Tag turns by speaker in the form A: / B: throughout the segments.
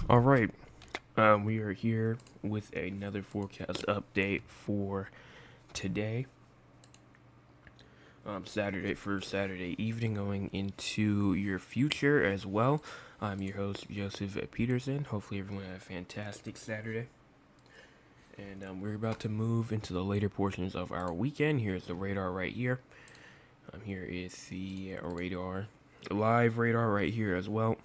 A: All right, we are here with another forecast update for today, Saturday evening, going into your future as well. I'm your host, Joseph Peterson. Hopefully, everyone had a fantastic Saturday. And we're about to move into the later portions of our weekend. Here's the radar right here. Here is the radar, live radar right here as well.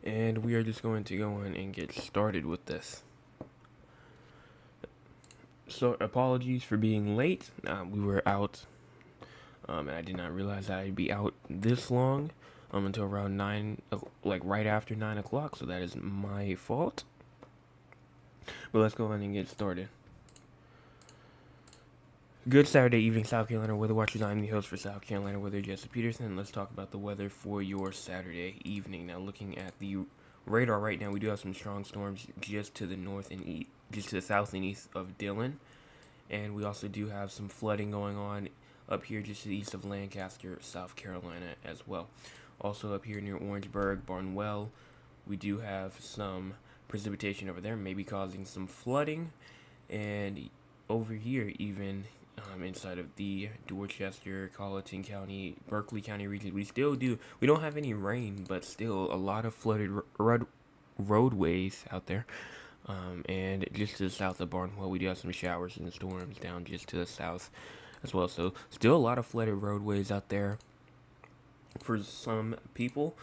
A: And we are just going to go on and get started with this. So apologies for being late. We were out, and I did not realize that I'd be out this long until around 9, like right after 9 o'clock. So that is my fault. But let's go on and get started. Good Saturday evening, South Carolina weather watchers. I'm the host for South Carolina Weather, Jesse Peterson. And let's talk about the weather for your Saturday evening. Now, looking at the radar right now, we do have some strong storms just to the north and east, just to the south and east of Dillon, and we also do have some flooding going on up here just to the east of Lancaster, South Carolina as well. Also up here near Orangeburg, Barnwell, we do have some precipitation over there, maybe causing some flooding. And over here, even inside of the Dorchester, Colleton County, Berkeley County region, we don't have any rain, but still a lot of flooded roadways out there. And just to the south of Barnwell, we do have some showers and storms down just to the south as well. So still a lot of flooded roadways out there for some people,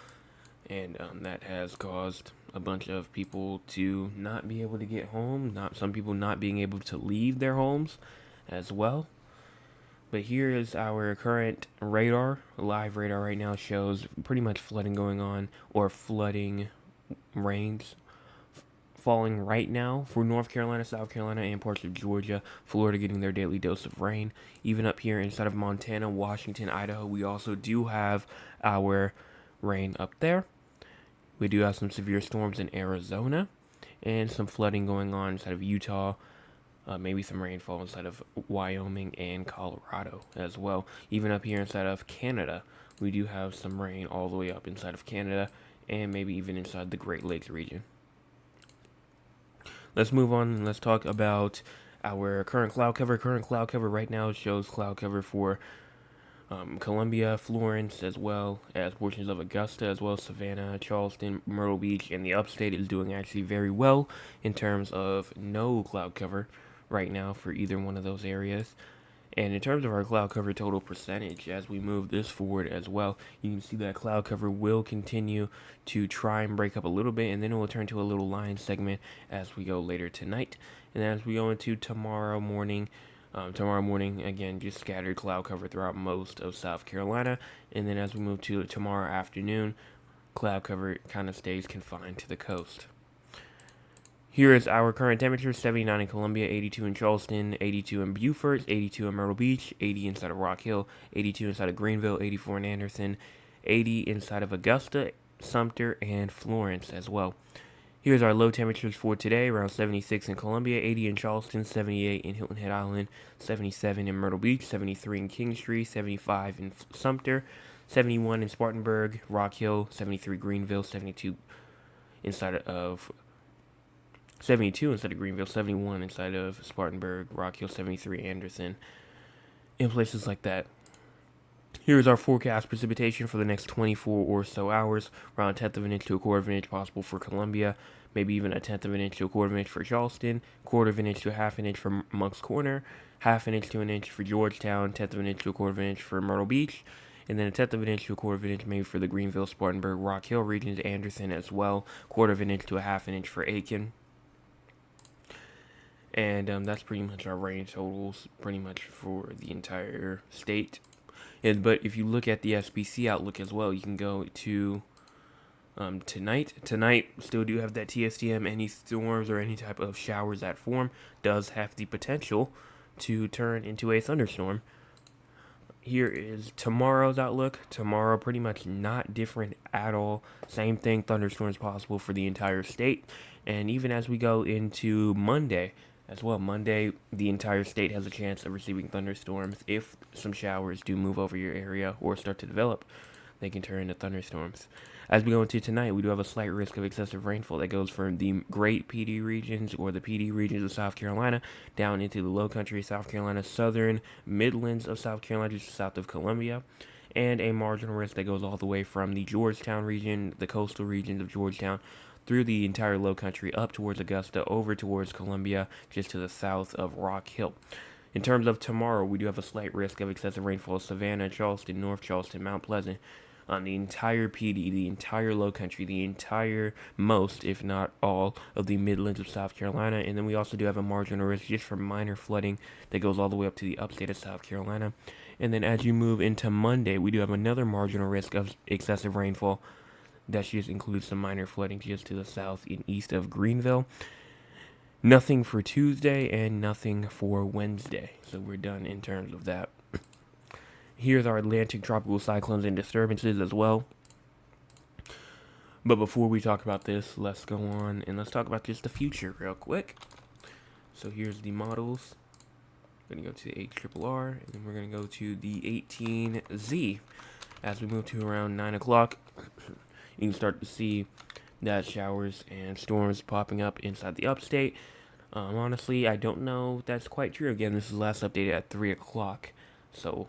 A: and that has caused a bunch of people to not be able to get home. Some people not being able to leave their homes as well. But here is our current radar. Live radar right now shows pretty much flooding going on, or flooding rains falling right now for North Carolina, South Carolina, and parts of Georgia. Florida getting their daily dose of rain. Even up here inside of Montana, Washington, Idaho, we also do have our rain up there. We do have some severe storms in Arizona and some flooding going on inside of Utah. Maybe some rainfall inside of Wyoming and Colorado as well. Even up here inside of Canada, we do have some rain all the way up inside of Canada and maybe even inside the Great Lakes region. Let's move on and let's talk about our current cloud cover. Current cloud cover right now shows cloud cover for Columbia, Florence, as well as portions of Augusta, as well as Savannah, Charleston, Myrtle Beach, and the upstate is doing actually very well in terms of no cloud cover right now for either one of those areas. And in terms of our cloud cover total percentage, as we move this forward as well, you can see that cloud cover will continue to try and break up a little bit, and then it will turn to a little line segment as we go later tonight. And as we go into tomorrow morning, again, just scattered cloud cover throughout most of South Carolina. And then as we move to tomorrow afternoon, cloud cover kind of stays confined to the coast. Here is our current temperature: 79 in Columbia, 82 in Charleston, 82 in Beaufort, 82 in Myrtle Beach, 80 inside of Rock Hill, 82 inside of Greenville, 84 in Anderson, 80 inside of Augusta, Sumter, and Florence as well. Here's our low temperatures for today: around 76 in Columbia, 80 in Charleston, 78 in Hilton Head Island, 77 in Myrtle Beach, 73 in Kingstree, 75 in Sumter, 71 in Spartanburg, Rock Hill, 73 Greenville, 72 inside of Greenville, 71 inside of Spartanburg, Rock Hill, 73 Anderson, in places like that. Here's our forecast precipitation for the next 24 or so hours: around a tenth of an inch to a quarter of an inch possible for Columbia, maybe even a tenth of an inch to a quarter of an inch for Charleston, quarter of an inch to a half an inch for Moncks Corner, half an inch to an inch for Georgetown, tenth of an inch to a quarter of an inch for Myrtle Beach, and then a tenth of an inch to a quarter of an inch maybe for the Greenville, Spartanburg, Rock Hill regions, Anderson as well, quarter of an inch to a half an inch for Aiken. And that's pretty much our rain totals, pretty much for the entire state. But if you look at the SPC outlook as well, you can go to tonight. Tonight, still do have that TSDM. Any storms or any type of showers that form does have the potential to turn into a thunderstorm. Here is tomorrow's outlook. Tomorrow, pretty much not different at all. Same thing, thunderstorms possible for the entire state. And even as we go into Monday as well, Monday, the entire state has a chance of receiving thunderstorms. If some showers do move over your area or start to develop, they can turn into thunderstorms. As we go into tonight, we do have a slight risk of excessive rainfall that goes from the Great PD regions or the PD regions of South Carolina down into the low country, South Carolina, southern Midlands of South Carolina, just south of Columbia, and a marginal risk that goes all the way from the Georgetown region, the coastal regions of Georgetown, through the entire low country, up towards Augusta, over towards Columbia, just to the south of Rock Hill. In terms of tomorrow, we do have a slight risk of excessive rainfall: Savannah, Charleston, North Charleston, Mount Pleasant, on the entire PD, the entire low country, the entire most, if not all, of the Midlands of South Carolina. And then we also do have a marginal risk just for minor flooding that goes all the way up to the upstate of South Carolina. And then as you move into Monday, we do have another marginal risk of excessive rainfall that just includes some minor flooding just to the south and east of Greenville. Nothing for Tuesday and nothing for Wednesday. So we're done in terms of that. Here's our Atlantic tropical cyclones and disturbances as well. But before we talk about this, let's go on and let's talk about just the future real quick. So here's the models. We're going to go to the HRRR, and then we're going to go to the 18Z. As we move to around 9 o'clock, you can start to see that showers and storms popping up inside the upstate. Honestly, I don't know if that's quite true. Again, this is last updated at 3 o'clock. So,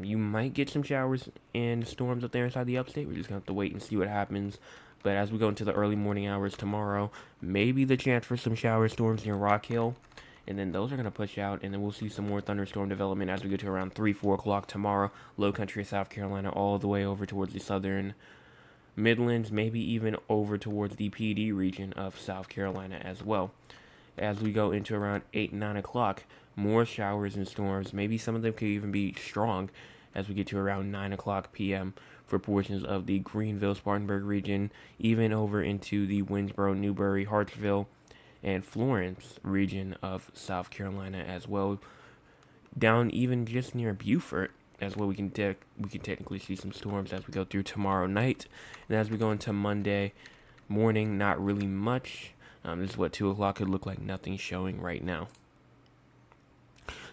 A: you might get some showers and storms up there inside the upstate. We're just going to have to wait and see what happens. But as we go into the early morning hours tomorrow, maybe the chance for some shower storms near Rock Hill. And then those are going to push out, and then we'll see some more thunderstorm development as we get to around 3, 4 o'clock tomorrow. Low country of South Carolina all the way over towards the southern Midlands, maybe even over towards the PD region of South Carolina as well. As we go into around 8, 9 o'clock, more showers and storms. Maybe some of them could even be strong as we get to around 9 o'clock p.m. for portions of the Greenville, Spartanburg region, even over into the Winsboro, Newberry, Hartsville, and Florence region of South Carolina as well. Down even just near Beaufort as well, we can technically see some storms as we go through tomorrow night, and as we go into Monday morning, not really much. This is what 2 o'clock could look like. Nothing showing right now.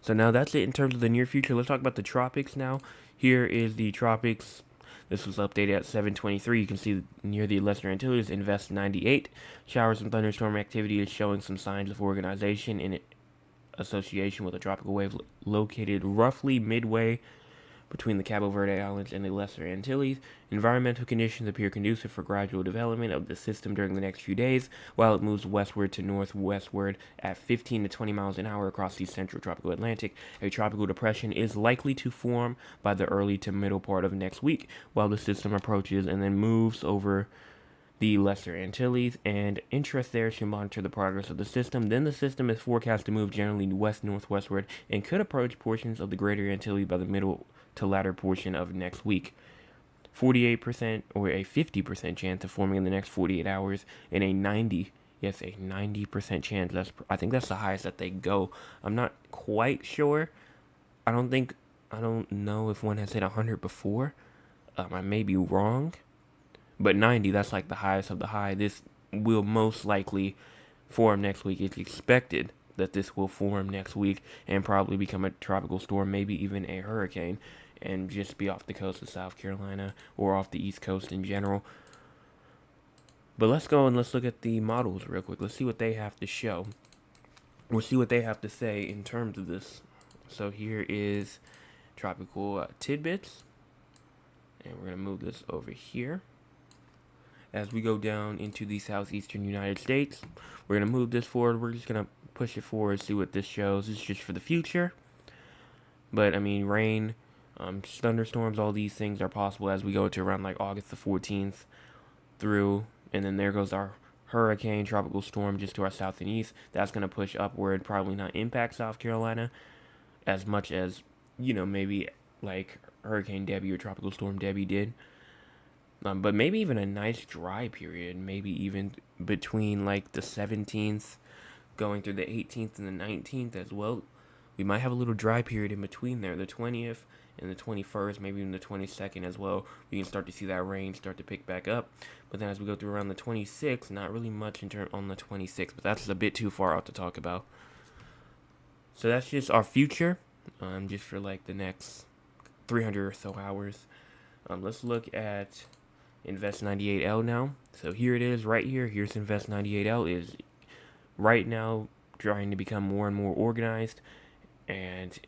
A: So now that's it in terms of the near future. Let's talk about the tropics now. Here is the tropics. This was updated at 7:23. You can see near the Lesser Antilles, Invest 98. Showers and thunderstorm activity is showing some signs of organization in association with a tropical wave located roughly midway between the Cabo Verde Islands and the Lesser Antilles. Environmental conditions appear conducive for gradual development of the system during the next few days, while it moves westward to northwestward at 15 to 20 miles an hour across the central tropical Atlantic. A tropical depression is likely to form by the early to middle part of next week, while the system approaches and then moves over the Lesser Antilles, and interest there should monitor the progress of the system. Then the system is forecast to move generally west-northwestward and could approach portions of the Greater Antilles by the middle to latter portion of next week. 48% or a 50% chance of forming in the next 48 hours, and a 90% chance. I think that's the highest that they go. I'm not quite sure. I don't know if one has hit 100 before. I may be wrong, but 90, that's like the highest of the high. This will most likely form next week. It's expected that this will form next week and probably become a tropical storm, maybe even a hurricane, and just be off the coast of South Carolina or off the East Coast in general. But let's go and let's look at the models real quick. Let's see what they have to show. We'll see what they have to say in terms of this. So here is tropical tidbits, and we're going to move this over here. As we go down into the southeastern United States, we're going to move this forward. We're just going to push it forward, see what this shows. It's just for the future. But, I mean, rain, thunderstorms, all these things are possible as we go to around like August the 14th through. And then there goes our hurricane, tropical storm just to our south and east. That's going to push upward, probably not impact South Carolina as much as, maybe like Hurricane Debbie or Tropical Storm Debbie did. But maybe even a nice dry period, maybe even between like the 17th going through the 18th and the 19th as well. We might have a little dry period in between there, the 20th and the 21st, maybe even the 22nd as well. We can start to see that rain start to pick back up. But then as we go through around the 26th, not really much on the 26th, but that's a bit too far out to talk about. So that's just our future, just for like the next 300 or so hours. Let's look at Invest 98L now. So here it is right here. Here's Invest 98L is right now trying to become more and more organized, and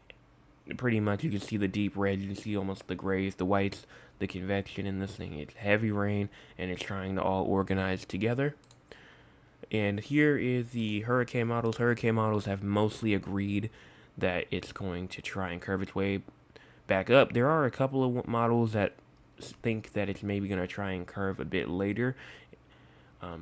A: pretty much you can see the deep red, you can see almost the grays, the whites, the convection in this thing. It's heavy rain and it's trying to all organize together. And here is the hurricane models. Hurricane models have mostly agreed that it's going to try and curve its way back up. There are a couple of models that think that it's maybe going to try and curve a bit later.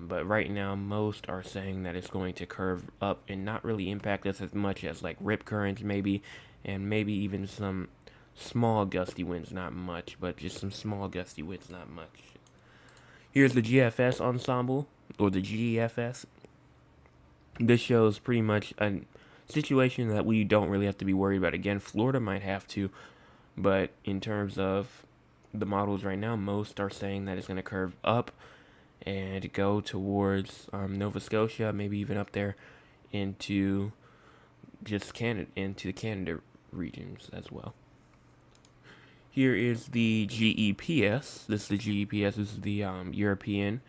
A: But right now, most are saying that it's going to curve up and not really impact us as much as like rip currents maybe, and maybe even some small gusty winds, not much, but just some small gusty winds, not much. Here's the GFS ensemble, or the GFS. This shows pretty much a situation that we don't really have to be worried about. Again, Florida might have to, but in terms of the models right now, most are saying that it's going to curve up and go towards Nova Scotia, maybe even up there into just Canada, into the Canada regions as well. Here is the GEPS. This is the GEPS. This is the European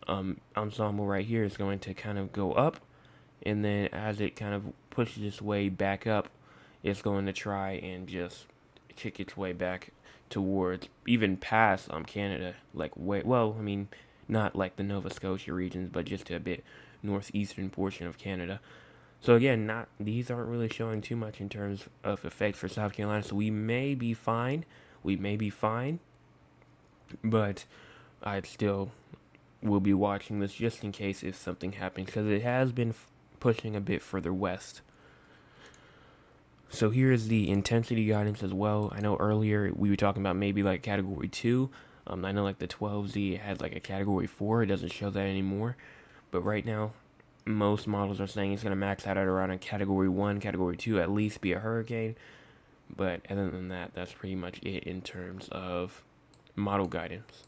A: ensemble right here is going to kind of go up, and then as it kind of pushes its way back up, it's going to try and just kick its way back towards even past Canada, like way well, I mean, not like the Nova Scotia regions, but just a bit northeastern portion of Canada. So again, not these aren't really showing too much in terms of effects for South Carolina. So we may be fine. We may be fine, but I still will be watching this just in case if something happens because it has been pushing a bit further west. So here is the intensity guidance as well. I know earlier we were talking about maybe like category 2. I know like the 12Z had like a category 4. It doesn't show that anymore. But right now, most models are saying it's going to max out at around a category 1, category 2, at least be a hurricane. But other than that, that's pretty much it in terms of model guidance.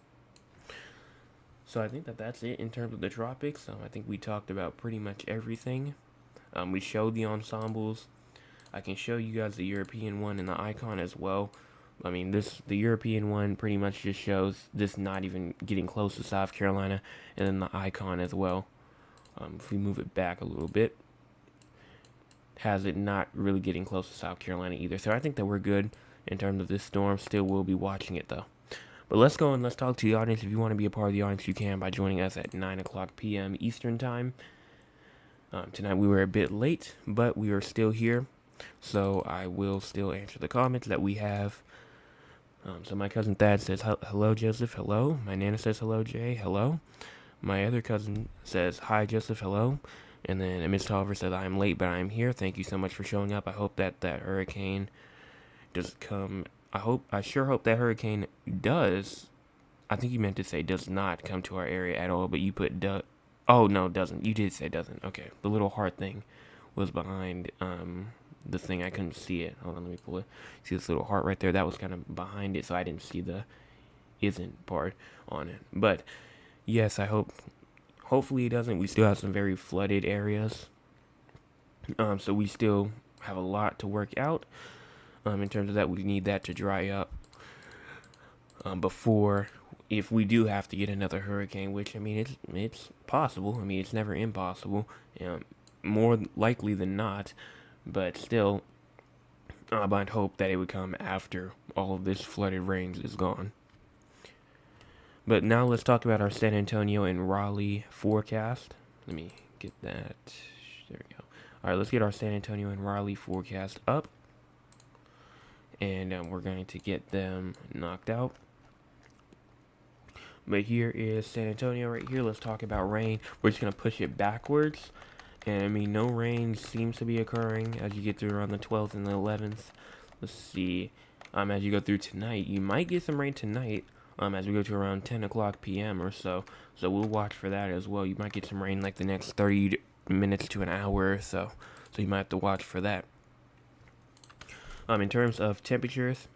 A: So I think that that's it in terms of the tropics. I think we talked about pretty much everything. We showed the ensembles. I can show you guys the European one and the icon as well. I mean, the European one pretty much just shows this not even getting close to South Carolina, and then the icon as well. If we move it back a little bit, has it not really getting close to South Carolina either. So I think that we're good in terms of this storm. Still will be watching it though. But let's go and let's talk to the audience. If you want to be a part of the audience, you can by joining us at 9 o'clock p.m. Eastern Time. Tonight we were a bit late, but we are still here. So I will still answer the comments that we have. So my cousin Thad says, hello, Joseph, hello. My Nana says, hello, Jay, hello. My other cousin says, hi, Joseph, hello. And then Miss Tolliver says, I'm late, but I'm here. Thank you so much for showing up. I hope that hurricane does come. I sure hope that hurricane does. I think you meant to say does not come to our area at all, but you put oh, no, doesn't. You did say doesn't. Okay. The little heart thing was behind, the thing. I couldn't see it. Hold on, let me pull it. See this little heart right there? That was kind of behind it, so I didn't see the isn't part on it. But yes, hopefully it doesn't. We still have some very flooded areas. So we still have a lot to work out. In terms of that, we need that to dry up before, if we do have to get another hurricane, which I mean it's possible. I mean it's never impossible. More likely than not. But still, I'd hope that it would come after all of this flooded rains is gone. But now let's talk about our San Antonio and Raleigh forecast. Let me get that. There we go. All right, let's get our San Antonio and Raleigh forecast up. And we're going to get them knocked out. But here is San Antonio right here. Let's talk about rain. We're just going to push it backwards. And I mean, no rain seems to be occurring as you get through around the 12th and the 11th. Let's see. As you go through tonight, you might get some rain tonight. As we go to around 10 o'clock p.m. or so. So we'll watch for that as well. You might get some rain like the next 30 minutes to an hour or so. So you might have to watch for that. In terms of temperatures,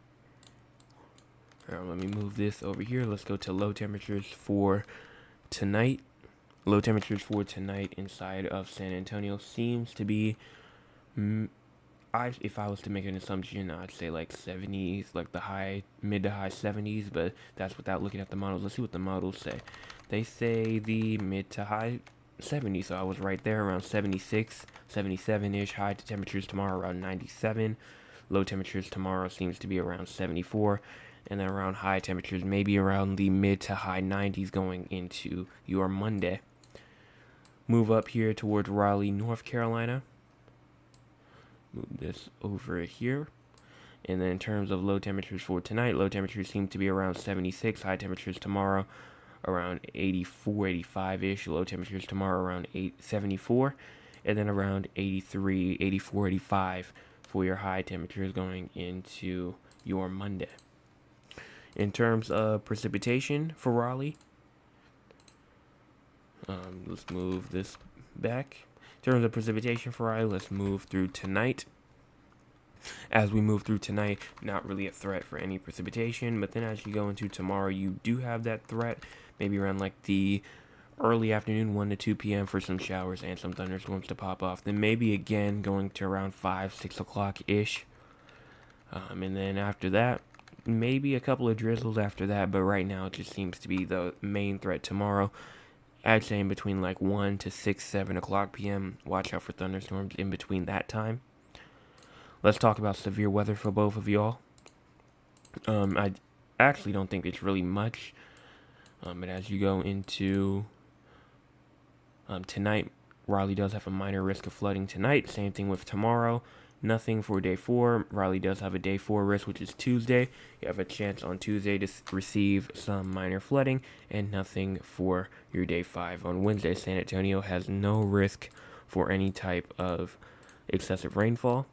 A: let me move this over here. Let's go to low temperatures for tonight. Low temperatures for tonight inside of San Antonio seems to be, if I was to make an assumption, I'd say like 70s, like the mid to high 70s, but that's without looking at the models. Let's see what the models say. They say the mid to high 70s, so I was right there, around 76, 77-ish. High temperatures tomorrow around 97. Low temperatures tomorrow seems to be around 74. And then around high temperatures, maybe around the mid to high 90s going into your Monday. Move up here towards Raleigh, North Carolina. Move this over here. And then in terms of low temperatures for tonight, low temperatures seem to be around 76. High temperatures tomorrow around 84, 85-ish. Low temperatures tomorrow around 74. And then around 83, 84, 85 for your high temperatures going into your Monday. In terms of precipitation for Raleigh, let's move this back. In terms of precipitation for Raleigh, let's move through tonight. As we move through tonight, not really a threat for any precipitation, but then as you go into tomorrow, you do have that threat, maybe around like the early afternoon, 1 to 2 p.m. for some showers and some thunderstorms to pop off. Then maybe again going to around 5, 6 o'clock-ish. And then after that, maybe a couple of drizzles after that, but right now it just seems to be the main threat tomorrow. I'd say in between like 1 to 6, 7 o'clock p.m. Watch out for thunderstorms in between that time. Let's talk about severe weather for both of y'all. I actually don't think it's really much. But as you go into tonight, Raleigh does have a minor risk of flooding tonight. Same thing with tomorrow. Nothing for day 4. Raleigh does have a day 4 risk, which is Tuesday. You have a chance on Tuesday to receive some minor flooding, and nothing for your day 5. On Wednesday, San Antonio has no risk for any type of excessive rainfall.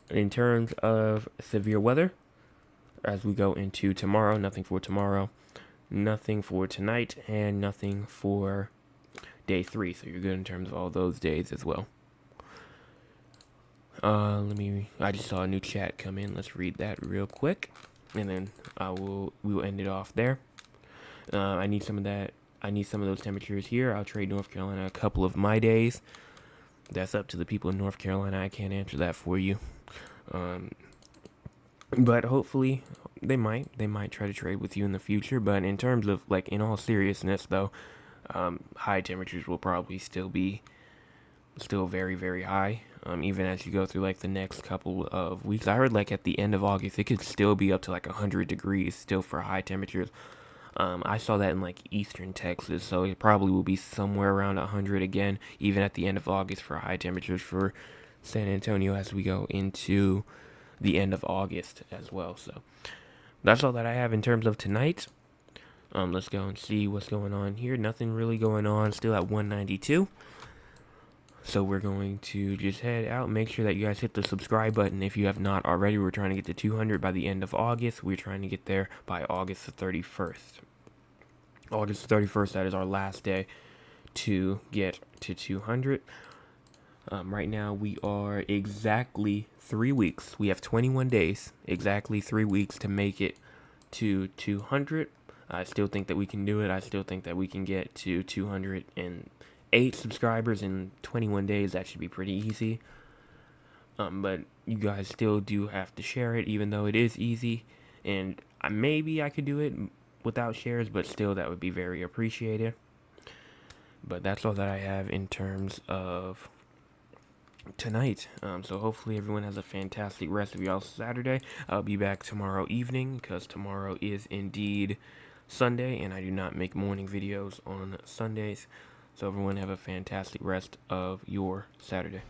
A: In terms of severe weather, as we go into tomorrow, nothing for tomorrow, nothing for tonight, and nothing for day 3. So you're good in terms of all those days as well. I just saw a new chat come in. Let's read that real quick, and then we will end it off there. I need some of that. I need some of those temperatures here. I'll trade North Carolina a couple of my days. That's up to the people in North Carolina. I can't answer that for you. But hopefully they might try to trade with you in the future. But in terms of, like, in all seriousness though, high temperatures will probably still be very, very high. Even as you go through like the next couple of weeks. I heard like at the end of August it could still be up to like 100 degrees still for high temperatures. I saw that in like eastern Texas, so it probably will be somewhere around 100 again, even at the end of August for high temperatures for San Antonio as we go into the end of August as well. So that's all that I have in terms of tonight. Let's go and see what's going on here. Nothing really going on, still at 192. So we're going to just head out. Make sure that you guys hit the subscribe button if you have not already. We're trying to get to 200 by the end of August. We're trying to get there by August the 31st. August the 31st, that is our last day to get to 200. Right now we are exactly 3 weeks. We have 21 days, exactly 3 weeks to make it to 200. I still think that we can do it. I still think that we can get to 208 subscribers in 21 days. That should be pretty easy. But you guys still do have to share it, even though it is easy. And maybe I could do it without shares, but still that would be very appreciated. But that's all that I have in terms of tonight. So hopefully everyone has a fantastic rest of y'all's Saturday. I'll be back tomorrow evening, because tomorrow is indeed Sunday, and I do not make morning videos on Sundays. So everyone have a fantastic rest of your Saturday.